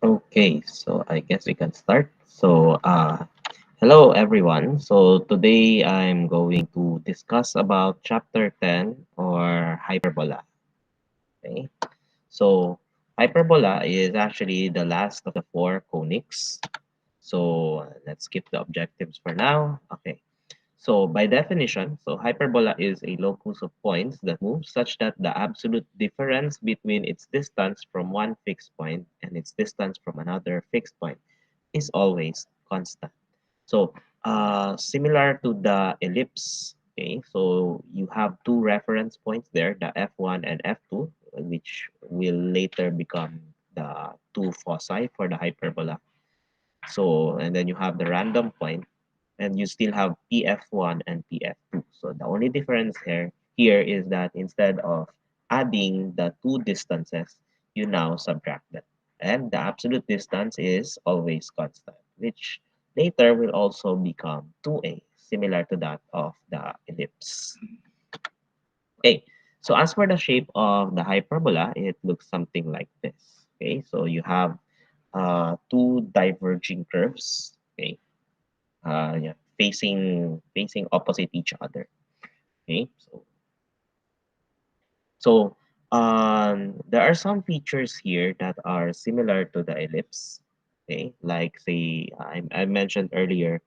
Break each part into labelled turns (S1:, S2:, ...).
S1: Okay, so I guess we can start. Hello everyone. So today I'm going to discuss about chapter 10 or hyperbola. Okay. So hyperbola is actually the last of the four conics. Let's skip the objectives for now. Okay. So by definition, hyperbola is a locus of points that moves such that the absolute difference between its distance from one fixed point and its distance from another fixed point is always constant. So similar to the ellipse, okay, so you have two reference points there, the F1 and F2, which will later become the two foci for the hyperbola. So, and then you have the random point, and you still have PF1 and PF2. So the only difference here is that instead of adding the two distances, you now subtract them. And the absolute distance is always constant, which later will also become 2a, similar to that of the ellipse. Okay, so as for the shape of the hyperbola, it looks something like this. Okay, so you have two diverging curves. Okay, yeah, facing opposite each other. Okay, so there are some features here that are similar to the ellipse. Okay, like say I mentioned earlier,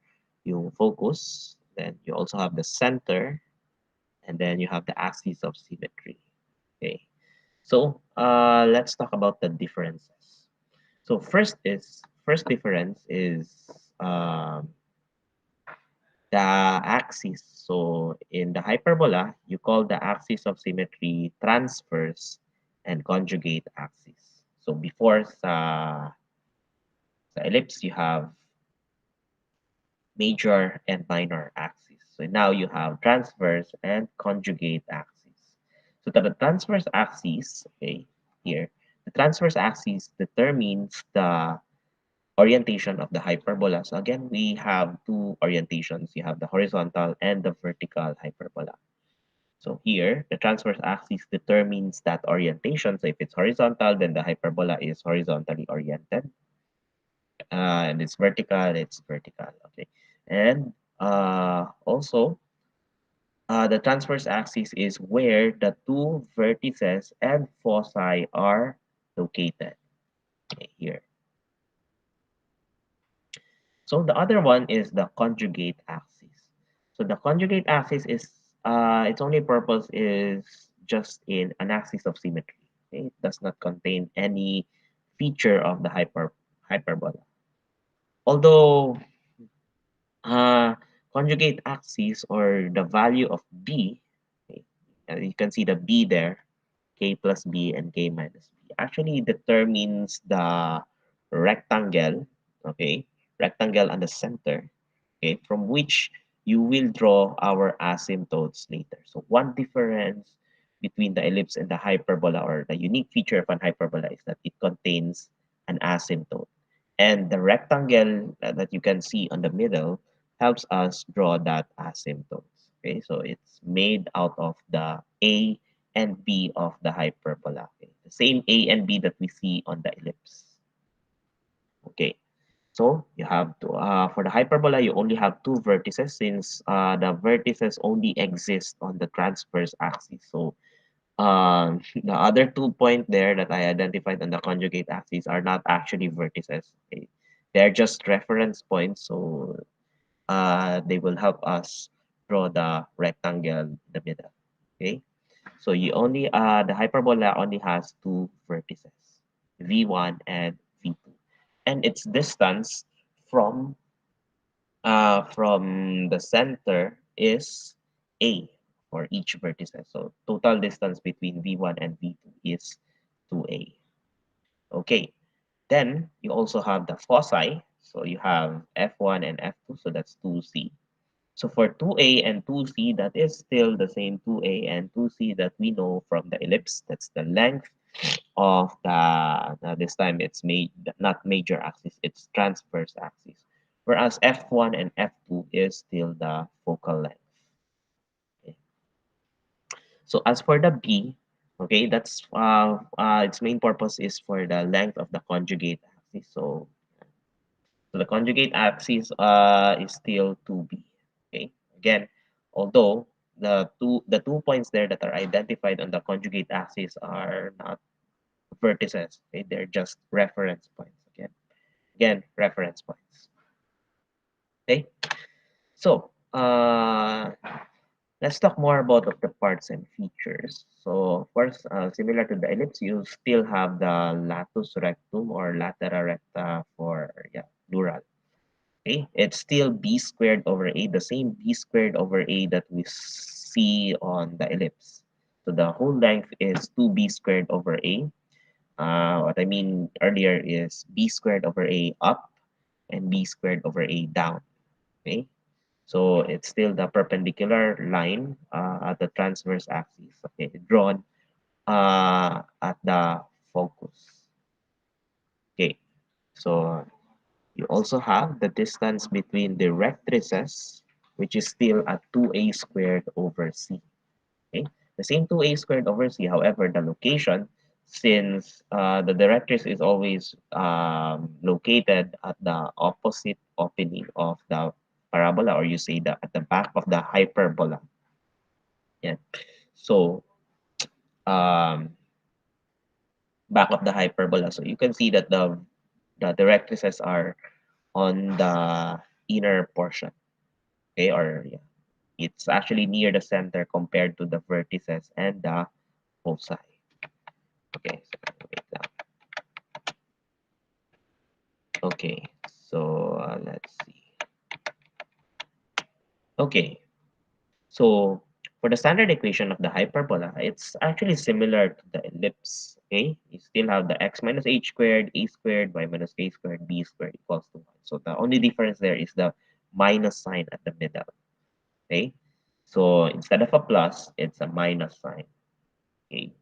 S1: you focus, then you also have the center, and then you have the axis of symmetry. Okay, so let's talk about the differences. So first difference is the axis. So in the hyperbola, you call the axis of symmetry transverse and conjugate axis. So before sa ellipse, you have major and minor axis. So now you have transverse and conjugate axis. So the transverse axis, okay, here, the transverse axis determines the orientation of the hyperbola. So again, we have two orientations. You have the horizontal and the vertical hyperbola. So here, the transverse axis determines that orientation. So if it's horizontal, then the hyperbola is horizontally oriented. And it's vertical. Okay. And also, the transverse axis is where the two vertices and foci are located. Okay, here. So the other one is the conjugate axis. So the conjugate axis is its only purpose is just in an axis of symmetry. Okay? It does not contain any feature of the hyperbola. Although uh, conjugate axis or the value of b, okay, you can see the b there, k plus b and k minus b, actually determines the rectangle, okay, rectangle on the center, okay, from which you will draw our asymptotes later. So one difference between the ellipse and the hyperbola, or the unique feature of an hyperbola, is that it contains an asymptote. And the rectangle that you can see on the middle helps us draw that asymptote. Okay, so it's made out of the A and B of the hyperbola. Okay? The same A and B that we see on the ellipse. Okay, so you have to, for the hyperbola, you only have two vertices since the vertices only exist on the transverse axis. So the other 2 points there that I identified on the conjugate axis are not actually vertices. Okay? They're just reference points. So they will help us draw the rectangle in the middle. Okay, so you only the hyperbola only has two vertices, v1 and v2, and its distance from the center is a for each vertices. So total distance between v1 and v2 is 2a. Okay, then you also have the foci. So you have f1 and f2, so that's 2c. So for 2a and 2c, that is still the same 2a and 2c that we know from the ellipse. That's the length of the, this time it's made not major axis, it's transverse axis. Whereas f1 and f2 is still the focal length. Okay. So as for the b, okay, that's its main purpose is for the length of the conjugate axis. axis. So the conjugate axis is still 2b. Okay. Again, although the two points there that are identified on the conjugate axis are not vertices. Okay, they're just reference points. Again, reference points. Okay. So let's talk more about of the parts and features. So of course, similar to the ellipse, you still have the latus rectum or latera recta for plural. Okay, it's still b squared over a, the same b squared over a that we see on the ellipse. So the whole length is 2b squared over a. What I mean earlier is b squared over a up and b squared over a down. Okay, so it's still the perpendicular line at the transverse axis. Okay, drawn at the focus. Okay, so you also have the distance between the rectrices, which is still at 2a squared over c. Okay, the same 2a squared over c. However, the location, since the directrix is always located at the opposite opening of the parabola, or you say that at the back of the hyperbola. Yeah. So um, back of the hyperbola. So you can see that the directrices are on the inner portion. Okay, or yeah, it's actually near the center compared to the vertices and the foci. Okay, so wait lang. Okay, so let's see. Okay, so for the standard equation of the hyperbola, it's actually similar to the ellipse. Okay, you still have the x minus h squared, a squared, y minus k squared, b squared equals to 1. So the only difference there is the minus sign at the middle. Okay, so instead of a plus, it's a minus sign. Okay,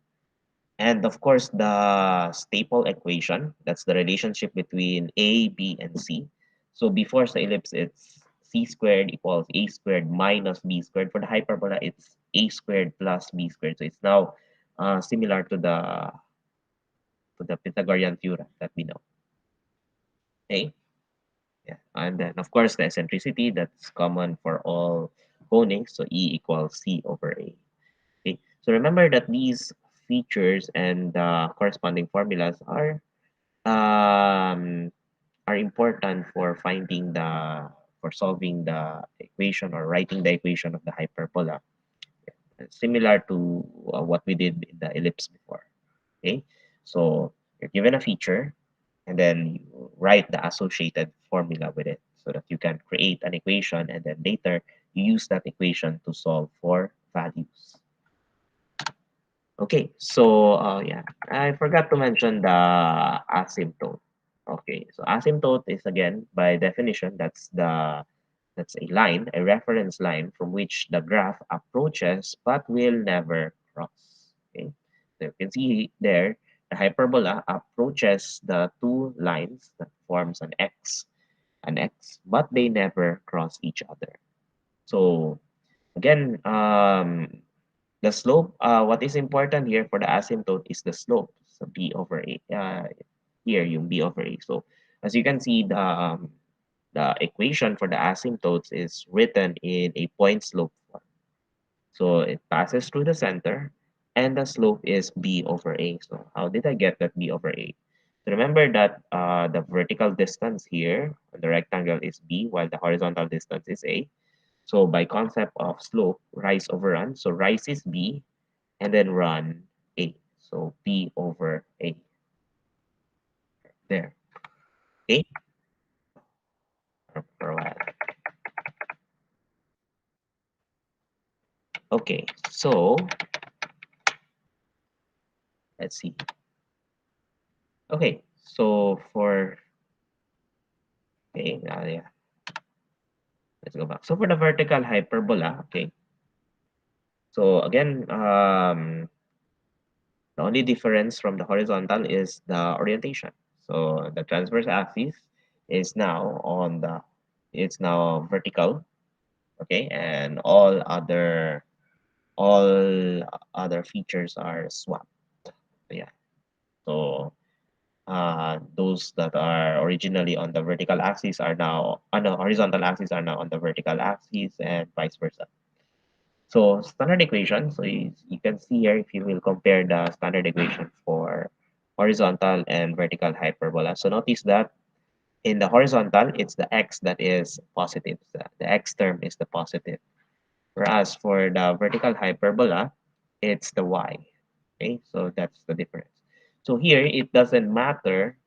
S1: and of course, the staple equation, that's the relationship between A, B, and C. So before sa ellipse, it's C squared equals A squared minus B squared. For the hyperbola, it's A squared plus B squared. So it's now similar to the Pythagorean theorem that we know. Okay. Yeah. And then, of course, the eccentricity, that's common for all conings. So E equals C over A. Okay. So remember that these features and corresponding formulas um, are important for finding for solving the equation or writing the equation of the hyperbola, similar to what we did in the ellipse before. Okay, so you're given a feature, and then you write the associated formula with it so that you can create an equation, and then later you use that equation to solve for values. Okay, so yeah, I forgot to mention the asymptote. Okay, so asymptote is again by definition that's a line, a reference line from which the graph approaches but will never cross. Okay, so you can see there the hyperbola approaches the two lines that forms an x, but they never cross each other. So again, the slope, what is important here for the asymptote is the slope. So b over a, here yung b over a. So as you can see, the equation for the asymptotes is written in a point slope form. So it passes through the center, and the slope is b over a. So how did I get that b over a? So remember that the vertical distance here on the rectangle is b, while the horizontal distance is a. So by concept of slope, rise over run. So rise is b, and then run a. So b over a. There. Okay. For a while. Okay. So let's see. Okay. So for okay, yeah. Let's go back. So for the vertical hyperbola, okay. So again, the only difference from the horizontal is the orientation. So the transverse axis is now it's now vertical, okay, and all other features are swapped. Yeah. So those that are originally on the vertical axis are now on the horizontal axis are now on the vertical axis and vice versa. So standard equation, so you can see here if you will compare the standard equation for horizontal and vertical hyperbola. So notice that in the horizontal, it's the x that is positive. The x term is the positive. Whereas for the vertical hyperbola, it's the y. Okay, so that's the difference. So here, it doesn't matter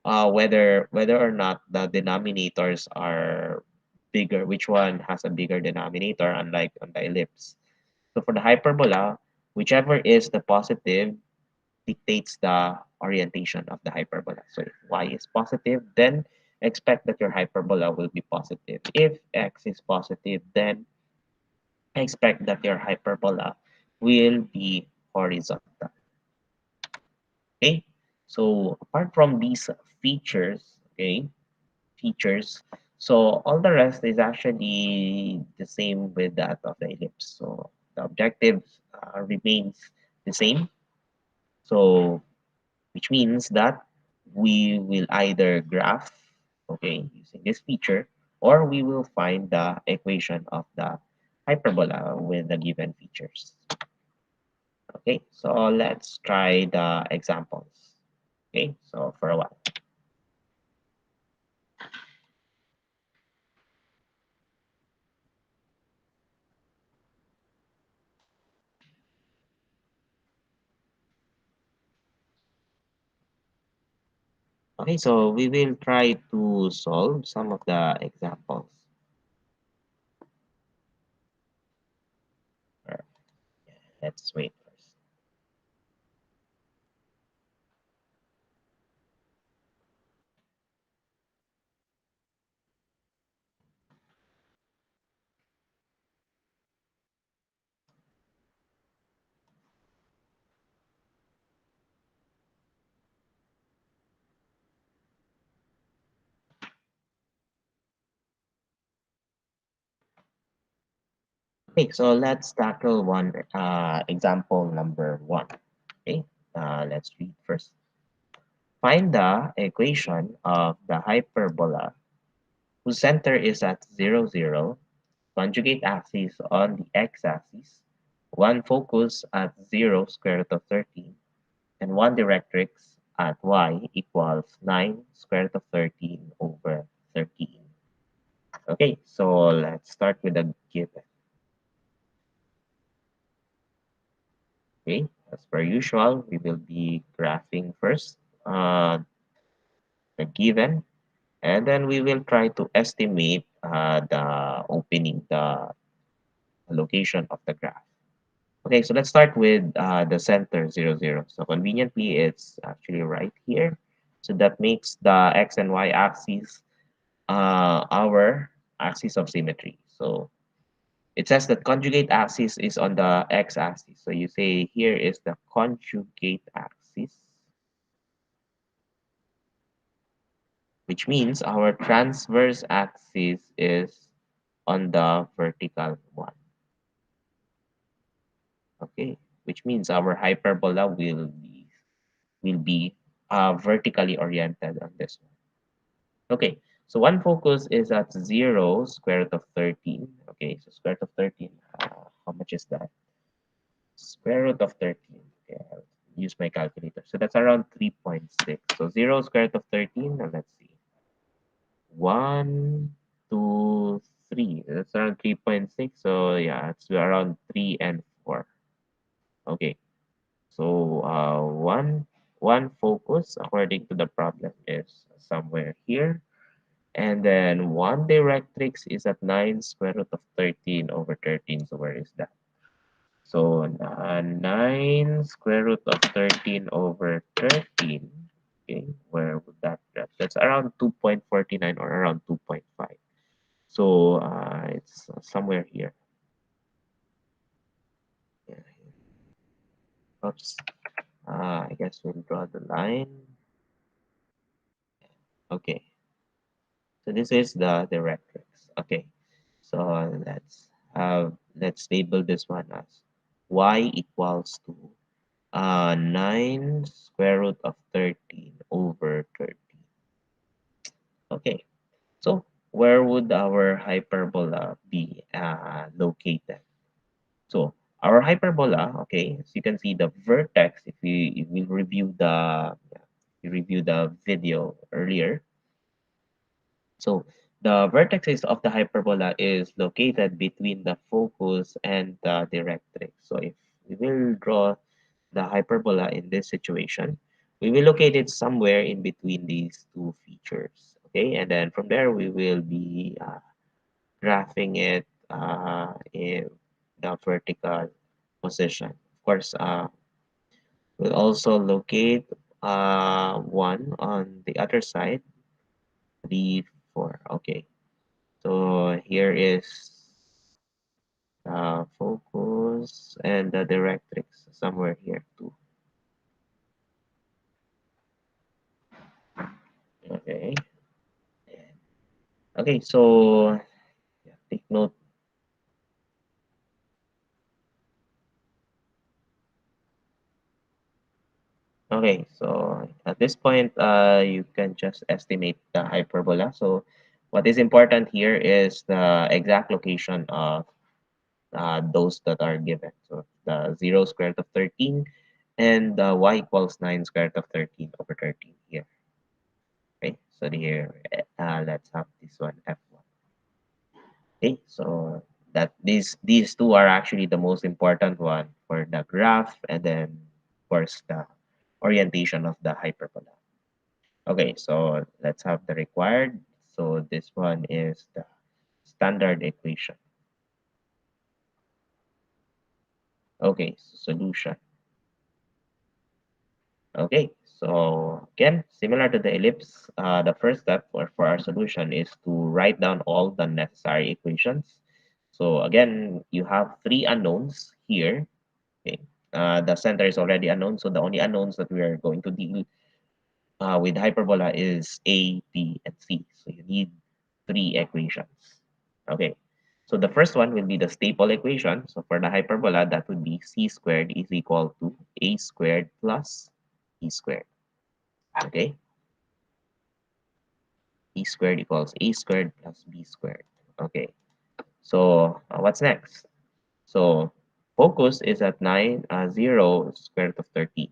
S1: whether or not the denominators are bigger, which one has a bigger denominator, unlike on the ellipse. So for the hyperbola, whichever is the positive dictates the orientation of the hyperbola. So if y is positive, then expect that your hyperbola will be positive. If x is positive, then expect that your hyperbola will be horizontal. Okay, so apart from these features, okay, features, so all the rest is actually the same with that of the ellipse. So the objective remains the same. So which means that we will either graph, okay, using this feature, or we will find the equation of the hyperbola with the given features. Okay, so let's try the examples. Okay, so for a while. Okay, so we will try to solve some of the examples. Alright, let's wait first. Okay, so let's tackle one example number one. Okay, let's read first. Find the equation of the hyperbola whose center is at 0, 0, conjugate axis on the x-axis, one focus at 0 square root of 13, and one directrix at y equals 9 square root of 13 over 13. Okay, so let's start with the given. Okay, as per usual, we will be graphing first the given, and then we will try to estimate the opening, the location of the graph. Okay, so let's start with the center 0, 0. So conveniently, it's actually right here. So that makes the x and y axis our axis of symmetry. So it says that conjugate axis is on the x-axis. So you say here is the conjugate axis, which means our transverse axis is on the vertical one. Okay, which means our hyperbola will be vertically oriented on this one. Okay, so one focus is at 0 square root of 13. Okay, so square root of 13, how much is that? Square root of 13. Okay, I'll use my calculator. So that's around 3.6. So 0 square root of 13, now let's see. 1, 2, 3. That's around 3.6. So yeah, it's around 3 and 4. Okay, so one focus according to the problem is somewhere here. And then one directrix is at 9 square root of 13 over 13. So where is that? So 9 square root of 13 over 13. Okay, where would that graph? That's around 2.49 or around 2.5. So it's somewhere here. Yeah, oops. I guess we'll draw the line. Okay, so this is the directrix. Okay, so let's label this one as y equals to 9 square root of 13 over 13. would our hyperbola be located? So our hyperbola, okay, as you can see the vertex, if we review the video earlier. So the vertices of the hyperbola is located between the focus and the directrix. So if we will draw the hyperbola in this situation, we will locate it somewhere in between these two features. Okay, and then from there we will be graphing it in the vertical position. Of course, we'll also locate one on the other side, three, four. Okay, so here is focus and the directrix somewhere here too. Okay. Okay, so yeah, take note. Okay, so at this point, you can just estimate the hyperbola. So what is important here is the exact location of those that are given. So the 0 square root of 13 and the y equals 9 square root of 13 over 13 here. Okay, so here, let's have this one f1. Okay, so that these two are actually the most important one for the graph and then of course the orientation of the hyperbola. Okay, so let's have the required. So this one is the standard equation. Okay, solution. Okay, so again, similar to the ellipse, the first step for our solution is to write down all the necessary equations. So again, you have three unknowns here. Okay, the center is already unknown, so the only unknowns that we are going to deal with hyperbola is A, B, and C. So you need three equations. Okay, so the first one will be the staple equation. So for the hyperbola, that would be c squared is equal to a squared plus b squared. Okay, b squared equals a squared plus b squared. Okay, so what's next? So focus is at 0 square root of 13.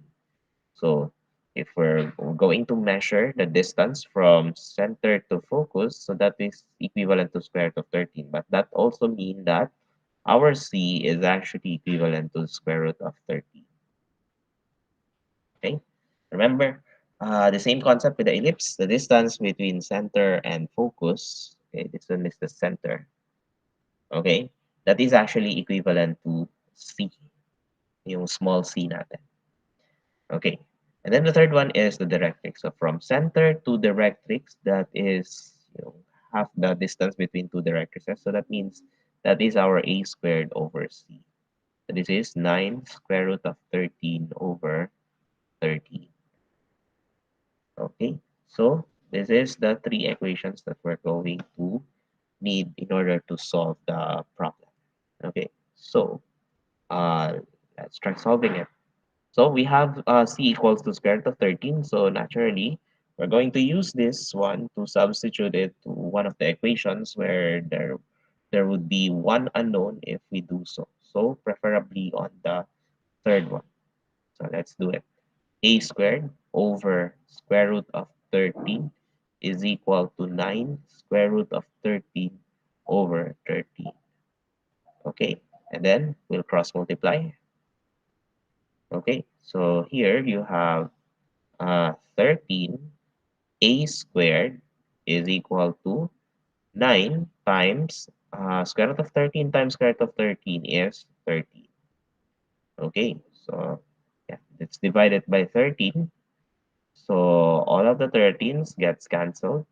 S1: So if we're going to measure the distance from center to focus, so that is equivalent to square root of 13. But that also means that our C is actually equivalent to square root of 13. Okay? Remember, the same concept with the ellipse, the distance between center and focus, okay, this one is the center, okay? That is actually equivalent to C, yung small c natin. Okay. And then the third one is the directrix. So from center to directrix, that is half the distance between two directrices. So that means that is our a squared over c. So this is 9 square root of 13 over 13. Okay. So this is the three equations that we're going to need in order to solve the problem. Okay. So let's try solving it. So we have c equals to square root of 13. So naturally, we're going to use this one to substitute it to one of the equations where there would be one unknown if we do so. So preferably on the third one. So let's do it. A squared over square root of 13 is equal to 9 square root of 13 over 13. Okay, and then we'll cross multiply. Okay, so here you have 13 a squared is equal to 9 times square root of 13 times square root of 13 is 13. Okay, so yeah, it's divided by 13. So all of the 13s gets cancelled.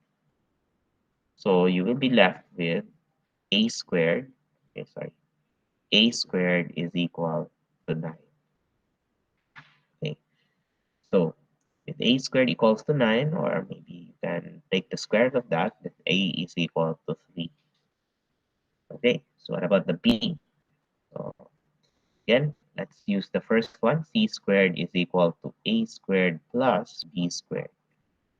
S1: So you will be left with a squared. Okay, sorry. A squared is equal to 9. Okay, so if a squared equals to 9, or maybe you can take the square root of that, then a is equal to 3. Okay, so what about the b? So again, let's use the first one. C squared is equal to a squared plus b squared.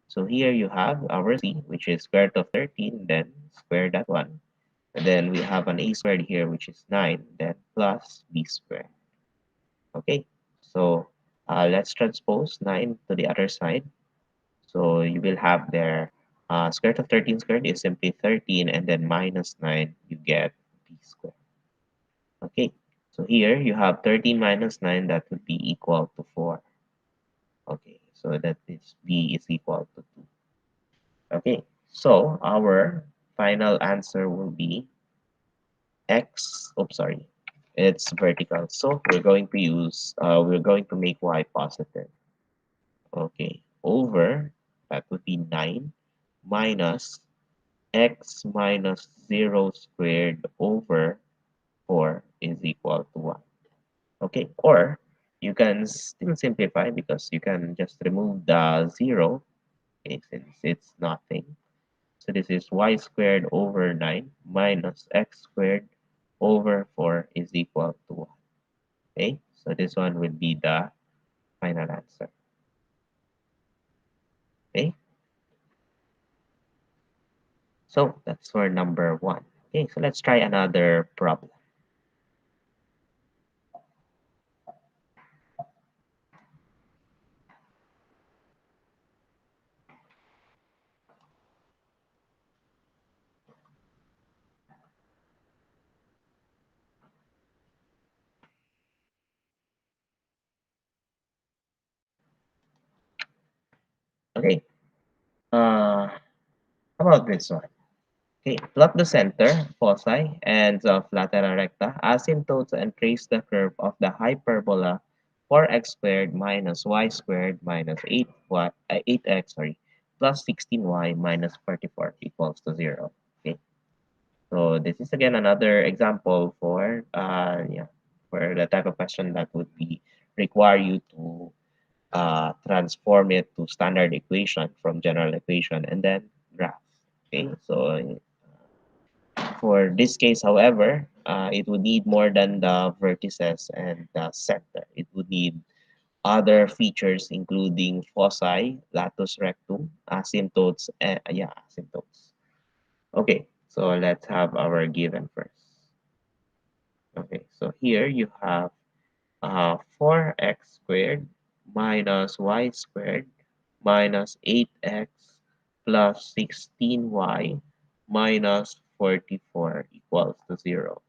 S1: So here you have our c, which is square root of 13, then square that one. And then we have an a squared here, which is 9, then plus b squared. Okay, so let's transpose 9 to the other side. So you will have there square root of 13 squared is simply 13, and then minus 9, you get b squared. Okay, so here you have 13 minus 9, that would be equal to 4. Okay, so that is b is equal to 2. Okay, so our final answer will be x, oops, sorry, it's vertical. So we're going to make y positive. Okay, over, that would be 9 minus x minus 0 squared over 4 is equal to 1. Okay, or you can still simplify because you can just remove the 0, okay, since it's nothing. So this is y squared over 9 minus x squared over 4 is equal to 1. Okay, so this one will be the final answer. Okay, so that's for number 1. Okay, so let's try another problem. Okay, how about this one? Okay, plot the center, foci, ends of lateral recta, asymptotes, and trace the curve of the hyperbola 4x squared minus y squared minus 8x plus 16y minus 44 equals to 0. Okay, so this is again another example for for the type of question that would be require you to transform it to standard equation from general equation and then graph. Okay, so for this case, however, it would need more than the vertices and the center. It would need other features including foci, latus rectum, asymptotes, and asymptotes. Okay, so let's have our given first. Okay, so here you have 4x squared minus y squared minus 8x plus 16y minus 44 equals to 0.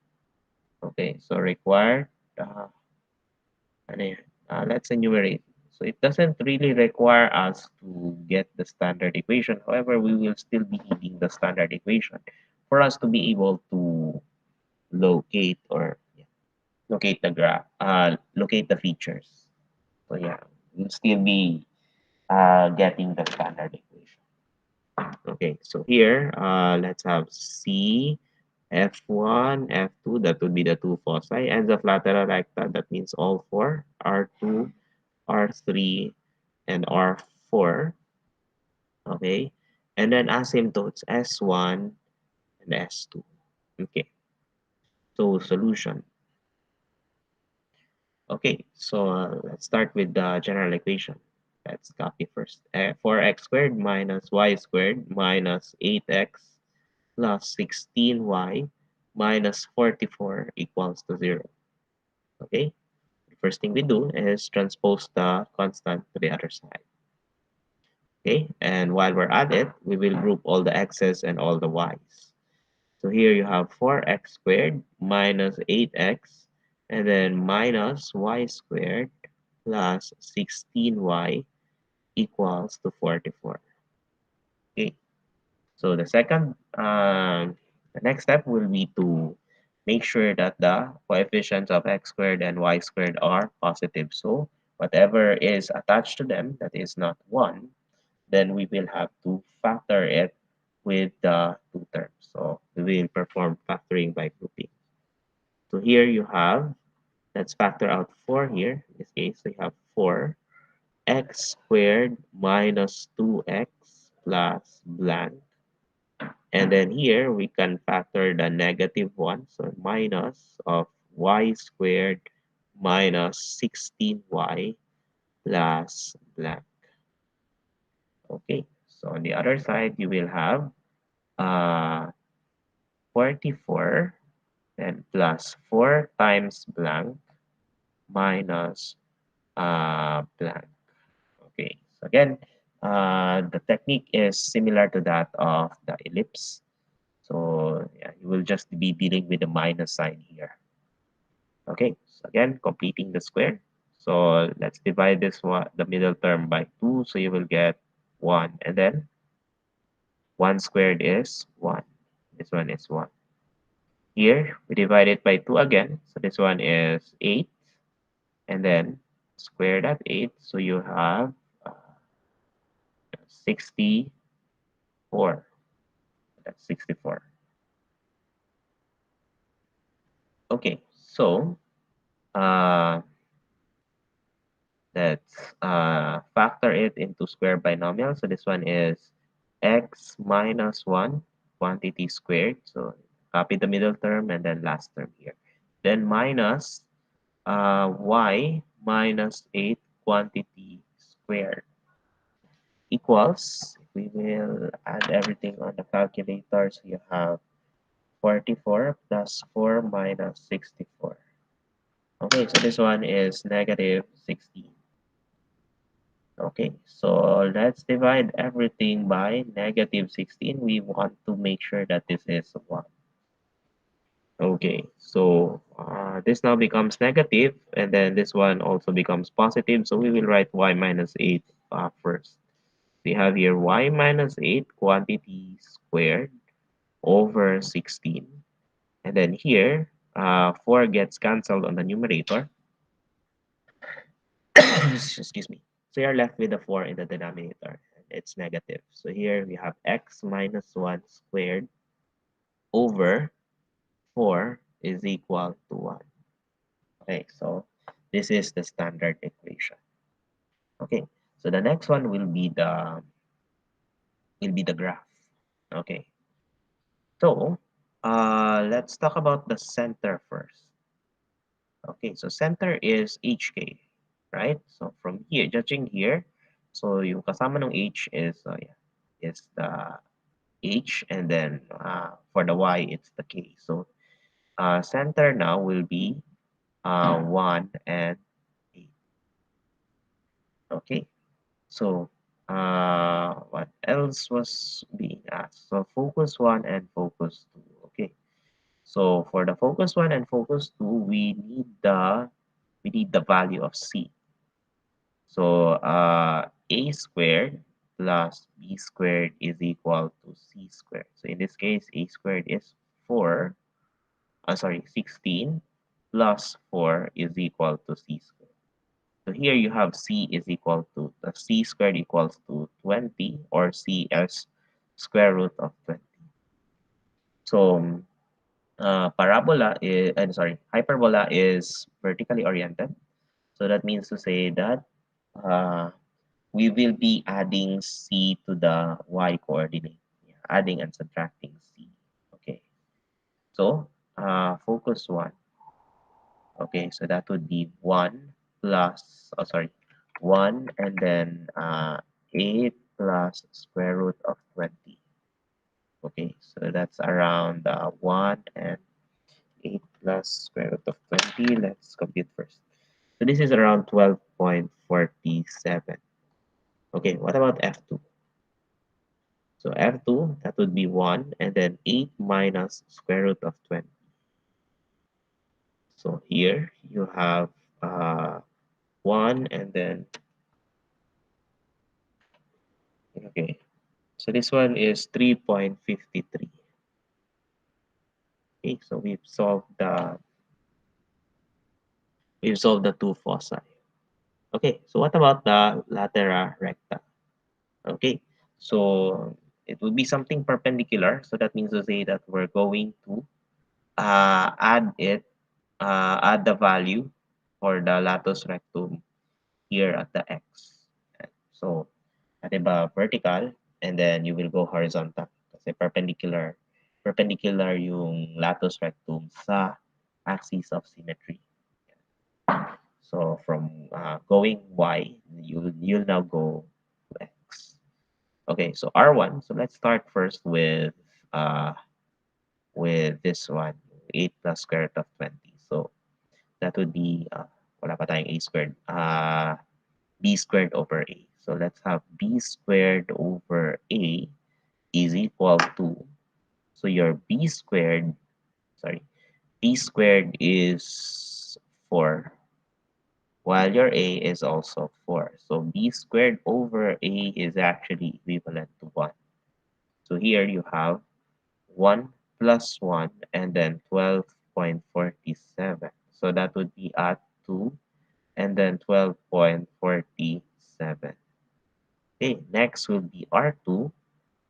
S1: Okay, so required, ano yan? Let's enumerate. So it doesn't really require us to get the standard equation. However, we will still be needing the standard equation for us to be able to locate or locate the graph, locate the features. So yeah, we'll still be getting the standard equation. Okay, so here, let's have C, F1, F2, that would be the two foci, ends of lateral recta, that means all four, R2, R3, and R4, okay? And then asymptotes, S1 and S2. Okay, so solution. Okay, so let's start with the general equation. Let's copy first. 4x squared minus y squared minus 8x plus 16y minus 44 equals to 0. Okay, the first thing we do is transpose the constant to the other side. Okay, and while we're at it, we will group all the x's and all the y's. So here you have 4x squared minus 8x and then minus y squared plus 16y equals to 44. Okay, so the next step will be to make sure that the coefficients of x squared and y squared are positive. So whatever is attached to them that is not 1, then we will have to factor it with the two terms. So we will perform factoring by grouping. So here you have, let's factor out 4 here. In this case, we have 4x squared minus 2x plus blank. And then here we can factor the negative 1, so minus of y squared minus 16y plus blank. Okay, So on the other side, you will have 44 and plus 4 times blank minus blank. Okay, so again, the technique is similar to that of the ellipse. So yeah, you will just be dealing with the minus sign here. Okay, so again, completing the square. So let's divide this one, the middle term by 2. So you will get 1. And then 1 squared is 1. This one is 1. Here, we divide it by 2 again. So this one is 8. And then square that 8. So you have 64. That's 64. Okay, so uh, let's factor it into square binomial. So this one is x minus 1 quantity squared. So copy the middle term and then last term here. Then minus y minus 8 quantity squared equals, we will add everything on the calculator. So you have 44 plus 4 minus 64. Okay, so this one is negative 16. Okay, so let's divide everything by negative 16. We want to make sure that this is 1. Okay, so this now becomes negative, and then this one also becomes positive. So we will write y minus 8 first. We have here y minus 8 quantity squared over 16. And then here, 4 gets cancelled on the numerator. Excuse me. So you're left with the 4 in the denominator. It's negative. So here we have x minus 1 squared over 4 is equal to 1. Okay, so this is the standard equation. Okay, so the next one will be the graph. Okay, so let's talk about the center first. Okay, so center is HK, right? So from here, judging here, so yung kasama ng H is the H, and then for the Y, it's the K. So center now will be 1 and 8. Okay, so what else was being asked? So focus 1 and focus 2. Okay, so for the focus 1 and focus 2, we need the value of C. So a squared plus b squared is equal to c squared. So in this case, a squared is 4, 16 plus 4 is equal to c squared. So here you have c is equal to, the c squared equals to 20, or c as square root of 20. So hyperbola is vertically oriented. So that means to say that uh, we will be adding c to the y coordinate. Yeah, adding and subtracting c. Okay. So focus 1. Okay, so that would be 1 plus, 1 and then 8 plus square root of 20. Okay, so that's around 1 and 8 plus square root of 20. Let's compute first. So this is around 12.47. Okay, what about F2? So F2, that would be 1 and then 8 minus square root of 20. So here you have 1 and then, okay, so this one is 3.53. Okay, so we've solved the two foci. Okay, so what about the latera recta? Okay, so it would be something perpendicular. So that means to say that we're going to add the value for the latus rectum here at the x. So, diba, vertical, and then you will go horizontal. Kasi perpendicular yung latus rectum sa axis of symmetry. So, from going y, you'll now go to x. Okay, so R1. So let's start first with this one, 8 plus square root of 20. So that would be wala pa tayong a squared. B squared over a. So let's have b squared over a is equal to, so your b squared, sorry, b squared is 4, while your a is also 4. So b squared over a is actually equivalent to 1. So here you have 1 plus 1 and then 12.47. So that would be at 2 and then 12.47. Okay, next will be R2.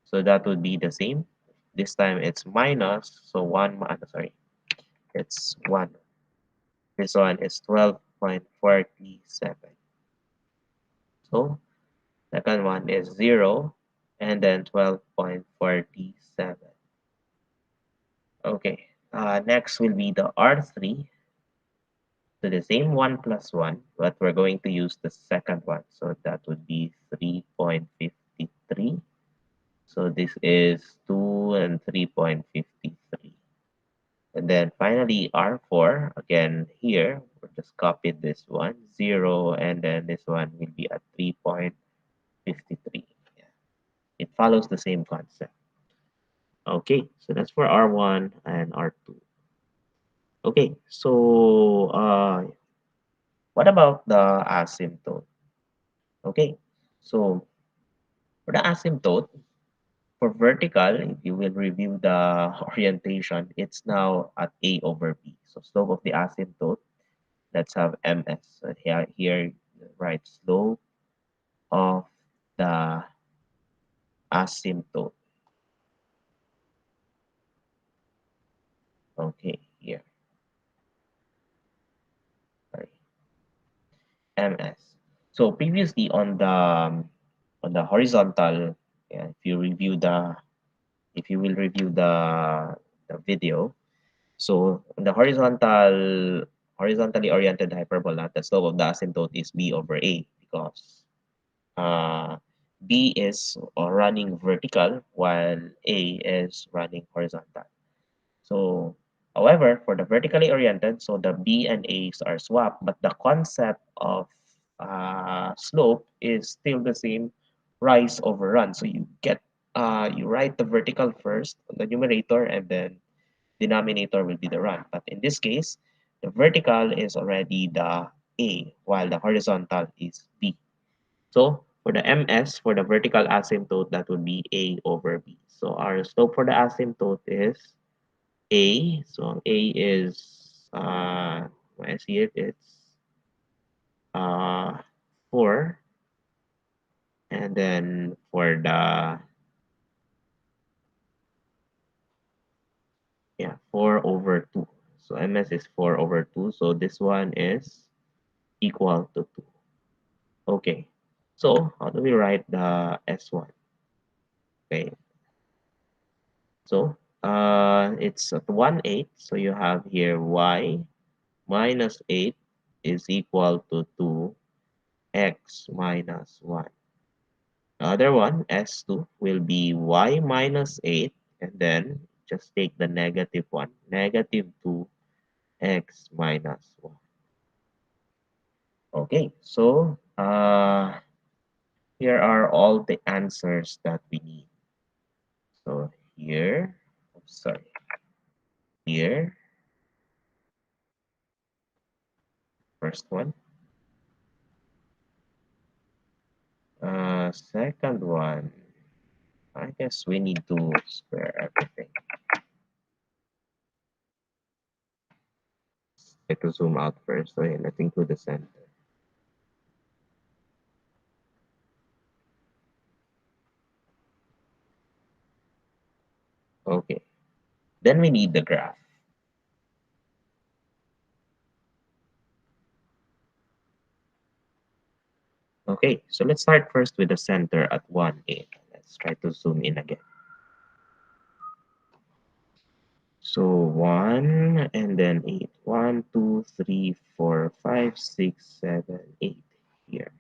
S1: So that would be the same. This time it's minus. So 1, sorry, it's 1. This one is 12.47. So second one is 0 and then 12.47. Okay, next will be the R3. So the same 1 plus 1, but we're going to use the second one. So that would be 3.53. So this is 2 and 3.53. And then finally R4, again here, we'll just copy this one, 0, and then this one will be at 3.53. Yeah. It follows the same concept. Okay, so that's for R1 and R2. Okay, so what about the asymptote? Okay, so for the asymptote, for vertical, if you will review the orientation, it's now at A over B. So slope of the asymptote, let's have ms. So here right, slope of the asymptote. Okay, here, sorry, ms. So previously on the horizontal, yeah, if you will review the video, so on the horizontally oriented hyperbola, the slope of the asymptote is b over a, because uh, b is running vertical while a is running horizontal. So, however, for the vertically oriented, so the b and a's are swapped, but the concept of slope is still the same, rise over run. So you write the vertical first on the numerator, and then denominator will be the run. But in this case, the vertical is already the a, while the horizontal is b. So for the ms, for the vertical asymptote, that would be a over b. So our slope for the asymptote is a. So a is, when I see it, it's uh, 4. And then for the, yeah, 4 over 2. So ms is 4 over 2. So this one is equal to 2. Okay. So how do we write the S1? Okay. So it's at 1/8. So you have here y minus 8 is equal to 2x minus 1. The other one, S2, will be y minus 8, and then just take the negative one, negative 2x minus 1. Okay, so here are all the answers that we need. So here, sorry, here, first one. Second one, I guess we need to square everything. Try to zoom out first. So yeah, let's include the center. Okay, then we need the graph. Okay, so let's start first with the center at 1, 8. Let's try to zoom in again. So 1 and then 8. 1, 2, 3, 4, 5, 6, 7, 8 here.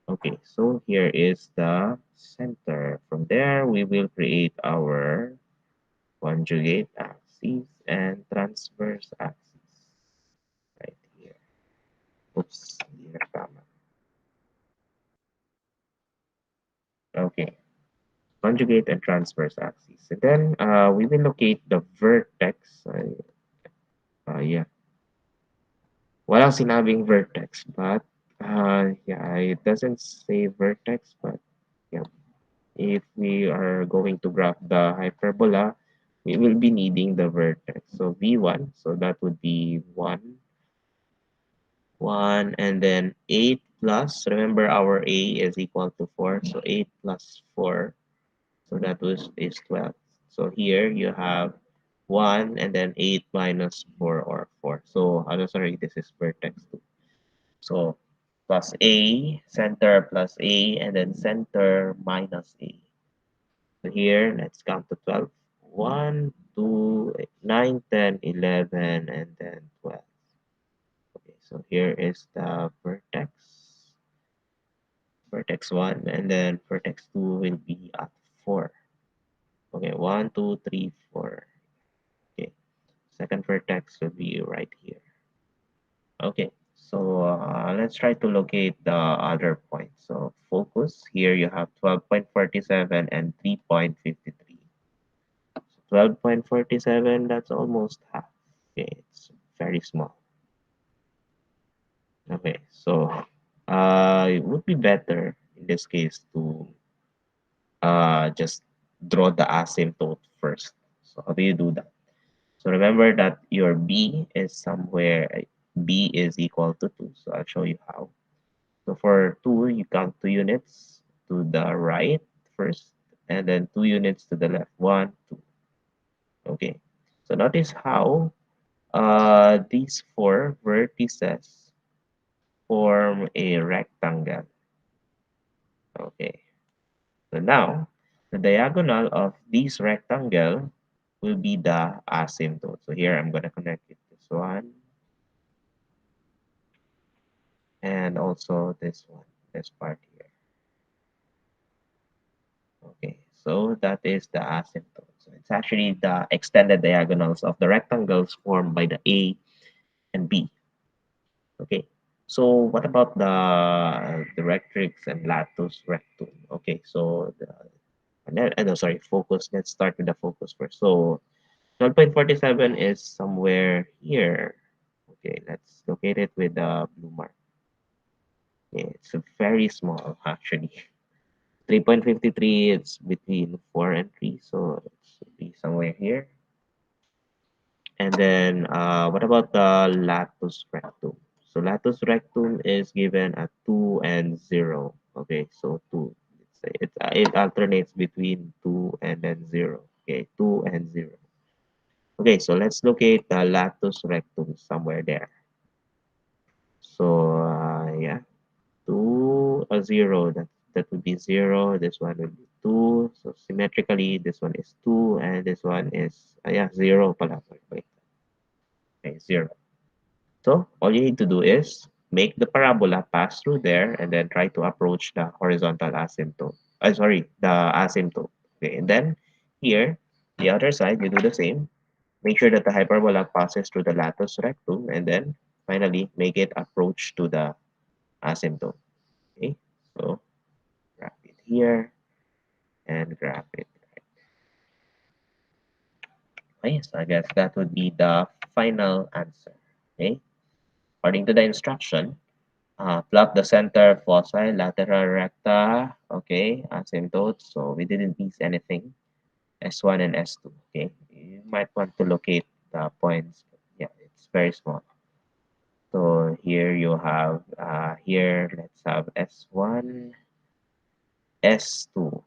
S1: Okay, so here is the center from there we will create our conjugate axis and transverse axis right here. Oops, here, tama. Okay, conjugate and transverse axis. And then we will locate the vertex. Yeah, wala sinabing vertex, but yeah, it doesn't say vertex, but yeah, if we are going to graph the hyperbola, we will be needing the vertex. So V1, so that would be 1, 1, and then 8 plus, remember our A is equal to 4, so 8 plus 4, so that is 12. So here you have 1 and then 8 minus 4 or 4. So, sorry, this is vertex 2. So, plus A, center plus A, and then center minus A. So here, let's count to 12. 1, 2, 9, 10, 11, and then 12. Okay, so here is the vertex 1, and then vertex 2 will be at 4. Okay, 1, 2, 3, 4. Okay, second vertex will be right here. Okay, so let's try to locate the other points. So focus, here you have 12.47 and 3.53. 12.47, that's almost half. Okay, it's very small. Okay, so it would be better in this case to just draw the asymptote first. So how do you do that? So remember that your B is somewhere, B is equal to 2. So I'll show you how. So for 2, you count 2 units to the right first, and then 2 units to the left. 1, 2. Okay. So notice how these 4 vertices form a rectangle. Okay. So now, the diagonal of this rectangle will be the asymptote. So here I'm going to connect it this one and also this one, this part here. Okay, so that is the asymptote. So it's actually the extended diagonals of the rectangles formed by the A and B. Okay, so what about the directrix and latus rectum? Okay, so no, sorry, focus. Let's start with the focus first. So 12.47 is somewhere here. Okay, let's locate it with the blue mark. Okay, it's very small actually. 3.53, it's between 4 and 3, so it should be somewhere here. And then what about the latus rectum? So latus rectum is given at 2 and 0. Okay, so 2. It alternates between 2 and then 0. Okay, 2 and 0. Okay, so let's locate the latus rectum somewhere there. So yeah, 2 a 0, that would be 0. This one would be 2. So symmetrically, this one is 2 and this one is yeah, 0 pala. Wait. Okay, 0. So all you need to do is make the parabola pass through there and then try to approach the horizontal asymptote. Sorry, the asymptote. Okay, and then here, the other side, you do the same. Make sure that the hyperbola passes through the latus rectum and then finally make it approach to the asymptote. Okay, so grab it here and grab it. Okay, so I guess that would be the final answer. Okay, according to the instruction, plot the center, foci, lateral recta, okay, asymptotes. So we didn't miss anything. S1 and S2. Okay, you might want to locate the points. Yeah, it's very small. So here you have here let's have S1, S2.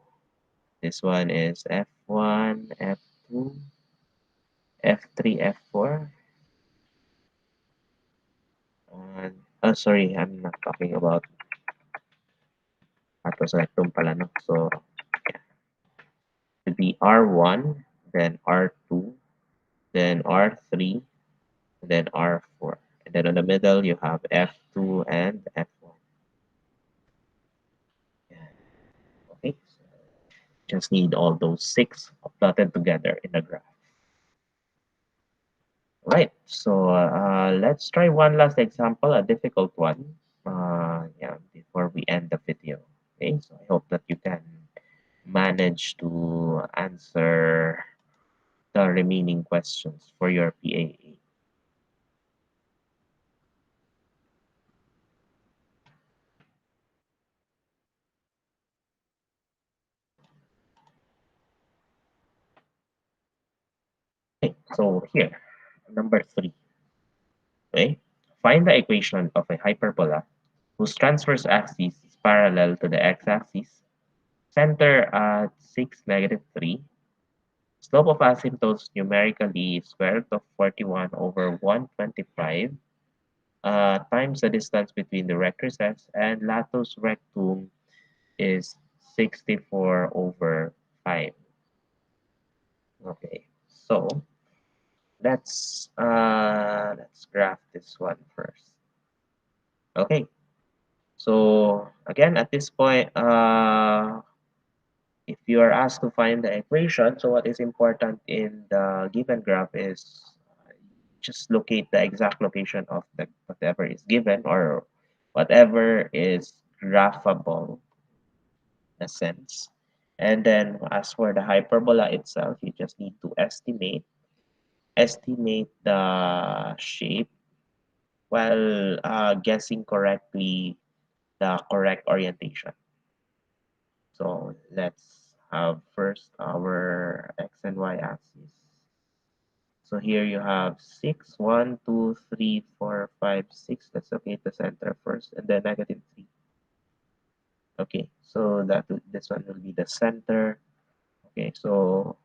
S1: This one is F1, F2, F3, F4. And, oh, sorry, I'm not talking about rectum pala, no? So, yeah, it would be R1, then R2, then R3, then R4. And then in the middle, you have F2 and F1. Yeah. Okay. Just need all those six plotted together in the graph. Right. So let's try one last example, a difficult one. Yeah, before we end the video. Okay. So I hope that you can manage to answer the remaining questions for your PAA. Okay. So here, number three. Okay. Find the equation of a hyperbola whose transverse axis is parallel to the x-axis, center at 6, -3, slope of asymptotes numerically square root of 41 over 125 times the distance between the recurses, and latus rectum is 64 over 5. Okay, so let's graph this one first. Okay, so again at this point, if you are asked to find the equation, so what is important in the given graph is just locate the exact location of the whatever is given or whatever is graphable in a sense. And then as for the hyperbola itself, you just need to estimate the shape while guessing correctly the correct orientation. So let's have first our x and y axis. So here you have 6, 1, 2, 3, 4, 5, 6. Let's locate the center first and then -3. Okay, so this one will be the center. Okay, so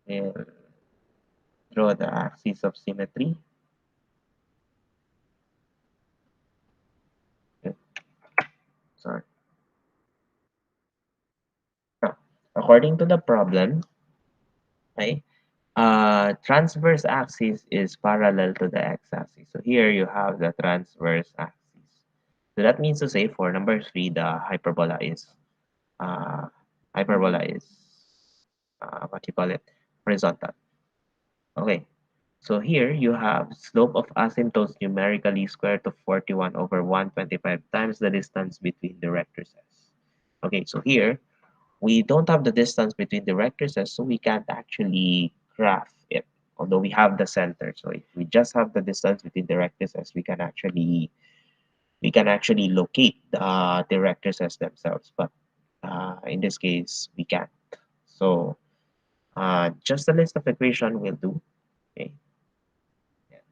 S1: we'll draw the axis of symmetry. Okay, sorry. Now, according to the problem, okay, transverse axis is parallel to the x-axis. So here you have the transverse axis. So that means to say for number three, the uh, hyperbola is what you call it, horizontal. Okay, so here you have slope of asymptotes numerically square root of 41 over 125 times the distance between the recurses. Okay, so here we don't have the distance between the recurses, so we can't actually graph it, although we have the center. So if we just have the distance between the recurses, we can actually locate the recurses themselves. But in this case, we can't. So just a list of equation will do. Okay. Yeah.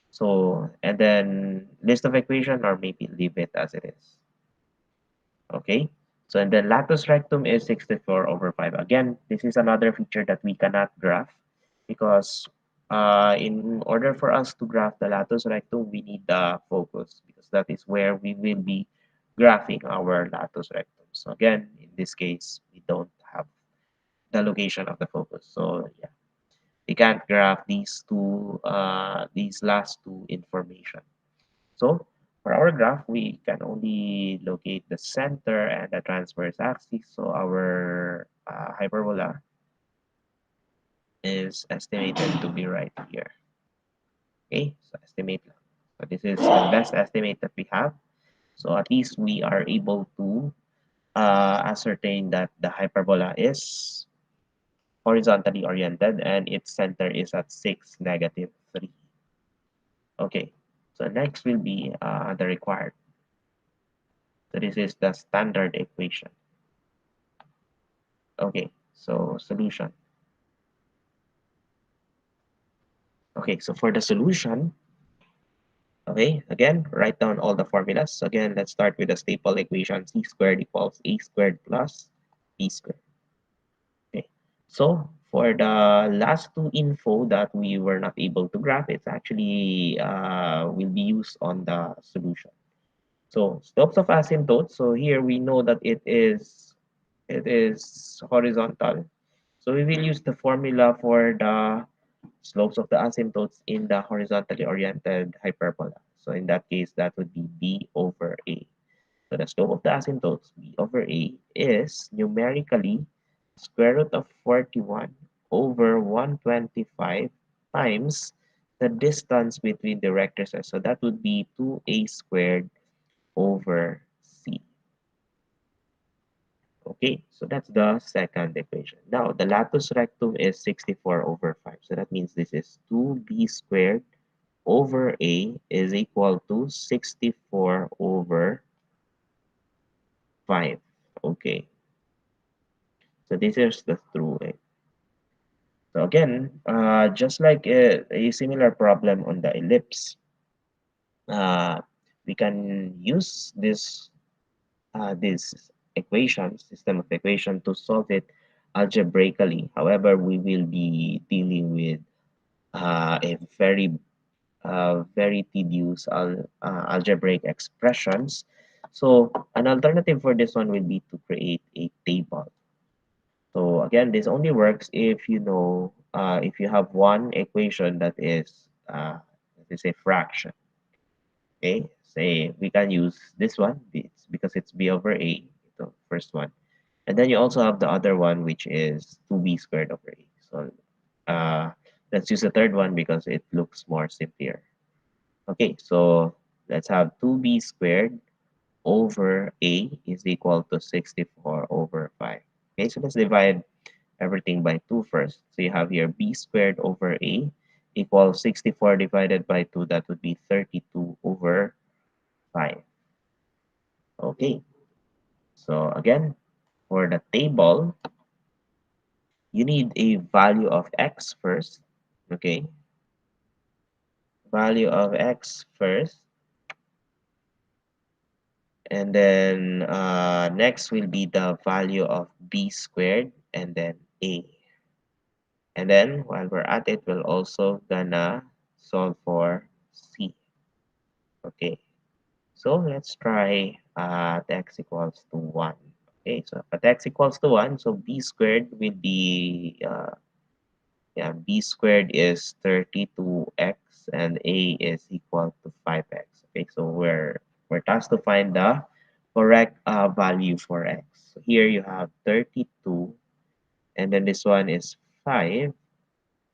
S1: So and then list of equation or maybe leave it as it is. Okay. So and then latus rectum is 64 over 5. Again, this is another feature that we cannot graph because in order for us to graph the latus rectum, we need the focus because that is where we will be graphing our latus rectum. So again, in this case, we don't have the location of the focus. So yeah, we can't graph these last two information. So for our graph, we can only locate the center and the transverse axis. So our hyperbola is estimated to be right here. Okay, so estimate lang. So this is the best estimate that we have. So at least we are able to ascertain that the hyperbola is horizontally oriented and its center is at 6, -3. Okay, so next will be the required. So this is the standard equation. Okay, so solution. Okay, so for the solution, okay, again, write down all the formulas. So again, let's start with the staple equation. C squared equals A squared plus B squared. Okay, so for the last two info that we were not able to graph, it's actually will be used on the solution. So slopes of asymptotes. So here we know that it is horizontal. So we will use the formula for the slopes of the asymptotes in the horizontally oriented hyperbola. So in that case, that would be b over a. So the slope of the asymptotes, b over a, is numerically square root of 41 over 125 times the distance between the rectangles. So that would be 2a squared over c. Okay, so that's the second equation. Now, the latus rectum is 64 over 5. So that means this is 2b squared over a is equal to 64 over 5. Okay, so this is the true way. So again, just like a similar problem on the ellipse, uh, we can use this equation, system of equation, to solve it algebraically. However, we will be dealing with a very tedious algebraic expressions. So an alternative for this one will be to create a table. So again, this only works if you know if you have one equation that is let's say fraction. Okay, say we can use this one. It's because it's b over a, the first one, and then you also have the other one which is 2b squared over a. So uh, let's use the third one because it looks more simpler. Okay, so let's have 2b squared over a is equal to 64 over 5. Okay, so let's divide everything by 2 first. So you have here b squared over a equals 64 divided by 2. That would be 32 over 5. Okay, so again, for the table, you need a value of x first. Okay, value of x first. And then next will be the value of b squared and then a. And then while we're at it, we'll also gonna solve for c. Okay, so let's try x equals to 1. Okay, so at x equals to 1, so b squared will be, yeah, b squared is 32x and a is equal to 5x. Okay, so we're tasked to find the correct value for x. So here you have 32, and then this one is 5.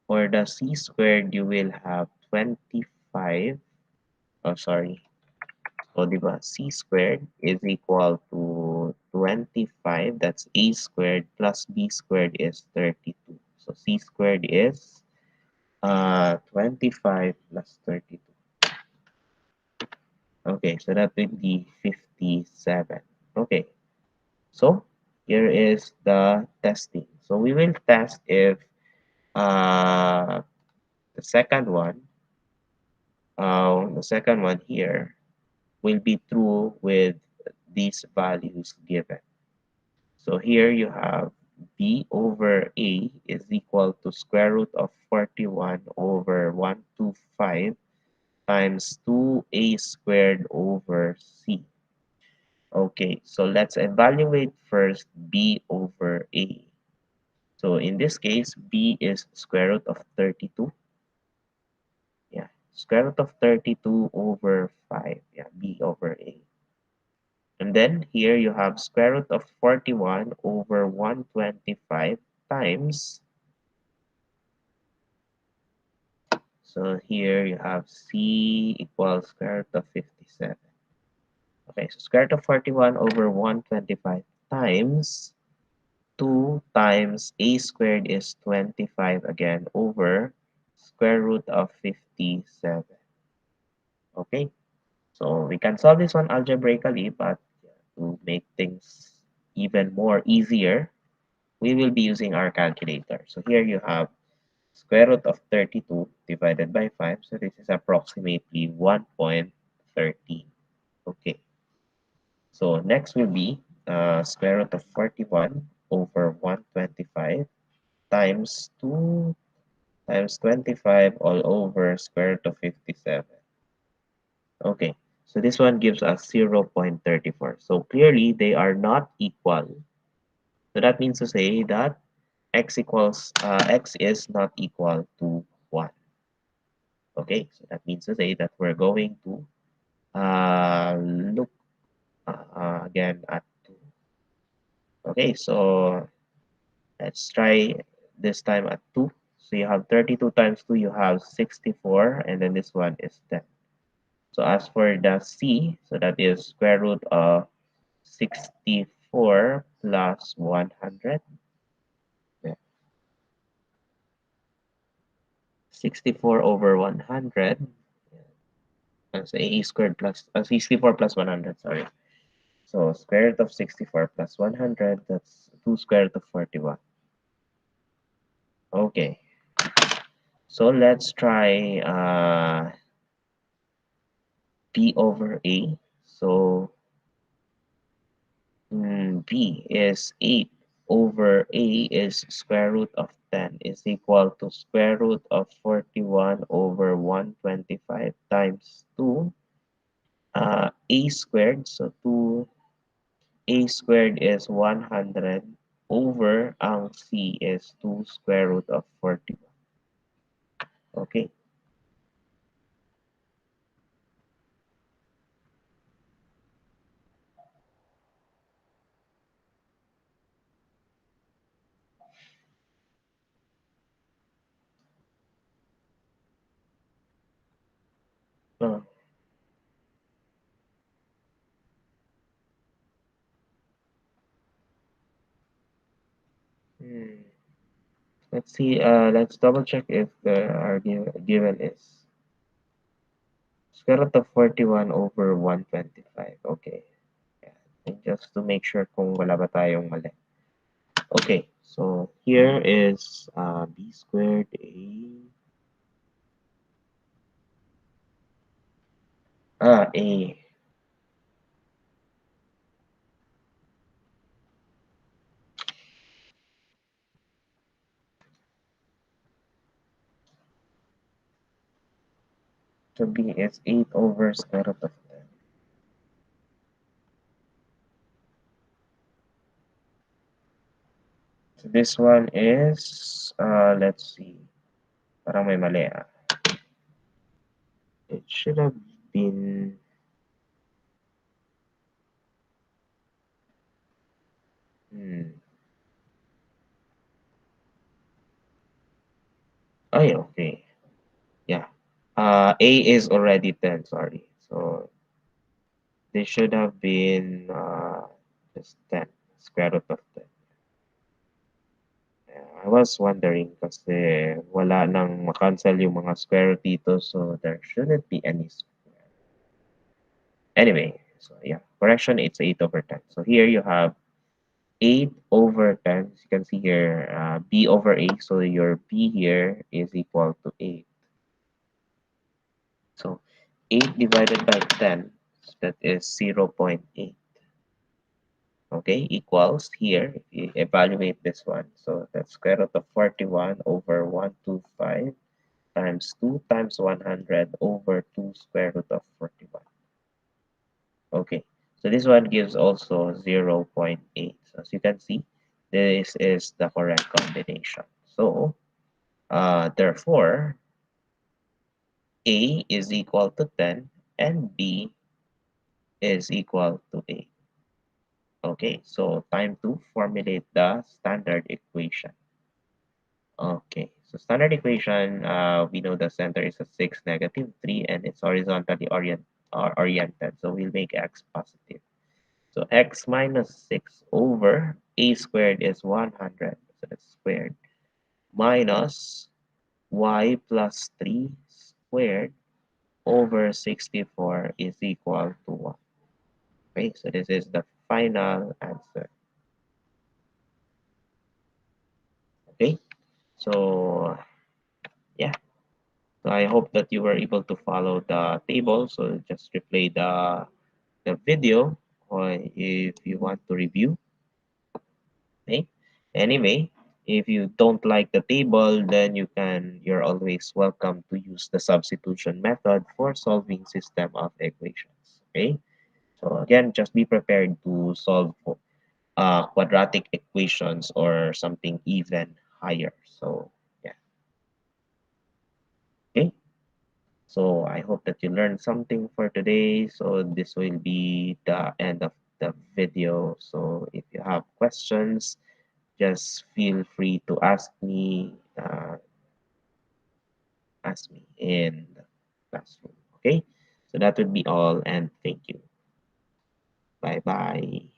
S1: For the c squared, you will have 25. Oh, sorry. So, di ba, c squared is equal to 25. That's a squared plus b squared is 32. So, c squared is 25 plus 32. Okay, so that would be 57. Okay, so here is the testing. So, we will test if uh, the second one, here will be true with these values given. So here you have b over a is equal to square root of 41 over 125 times 2a squared over c. Okay, so let's evaluate first b over a. So in this case, b is square root of 32. Yeah, square root of 32 over 5. Yeah, b over a. And then here you have square root of 41 over 125 times. So here you have c equals square root of 57. Okay, so square root of 41 over 125 times 2 times a squared is 25 again over square root of 57. Okay, so we can solve this one algebraically, but to make things even more easier, we will be using our calculator. So here you have square root of 32 divided by 5. So this is approximately 1.13. Okay. So next will be square root of 41 over 125 times 2 times 25 all over square root of 57. Okay. So this one gives us 0.34. So clearly they are not equal. So that means to say that x is not equal to 1. Okay, so that means to say that we're going to look again at 2. Okay, so Let's try this time at 2. So you have 32 times 2, you have 64, and then this one is 10. So as for the C, so that is square root of 64 plus 100. Yeah. 64 over 100. That's A squared plus 64 plus 100, sorry. So square root of 64 plus 100, that's 2 square root of 41. Okay, so let's try B over A. So B is 8 over A is square root of 10 is equal to square root of 41 over 125 times 2 A squared. So 2A squared is 100 over ang C is 2 square root of 41. Okay. Uh, hmm. Let's see. Let's double check if the given is square root of 41 over 125. Okay. Yeah. And just to make sure kung wala ba tayong mali. Okay. So here is b squared a. So b is 8 over square root of 10. So this one is let's see. Parang may mali ah. It should have been hmm. Ay, okay. Yeah. A is already 10, sorry. So they should have been just 10, square root of 10. Yeah, I was wondering kasi wala nang makancel yung mga square root dito, so there shouldn't be any square. Anyway, so yeah, correction, it's 8 over 10. So here you have 8 over 10. As you can see here, B over A. So your B here is equal to 8. So 8 divided by 10, so that is 0.8. Okay, equals here, if you evaluate this one, so that's square root of 41 over 125 times 2 times 100 over 2 square root of 41. Okay, so this one gives also 0.8. So as you can see, this is the correct combination. So, therefore, A is equal to 10 and B is equal to 8. Okay, so time to formulate the standard equation. Okay, so standard equation, we know the center is a 6, negative 3, and it's horizontally oriented. So we'll make x positive. So x minus 6 over a squared is 100. So that's squared. Minus y plus 3 squared over 64 is equal to 1. Okay, so this is the final answer. Okay, so yeah. So I hope that you were able to follow the table. So just replay the video or if you want to review. Okay. Anyway, if you don't like the table, then you're always welcome to use the substitution method for solving system of equations. Okay. So again, just be prepared to solve quadratic equations or something even higher. So yeah. Okay. So I hope that you learned something for today. So this will be the end of the video. So if you have questions, just feel free to ask me in the classroom. Okay, so that would be all, and thank you. Bye bye.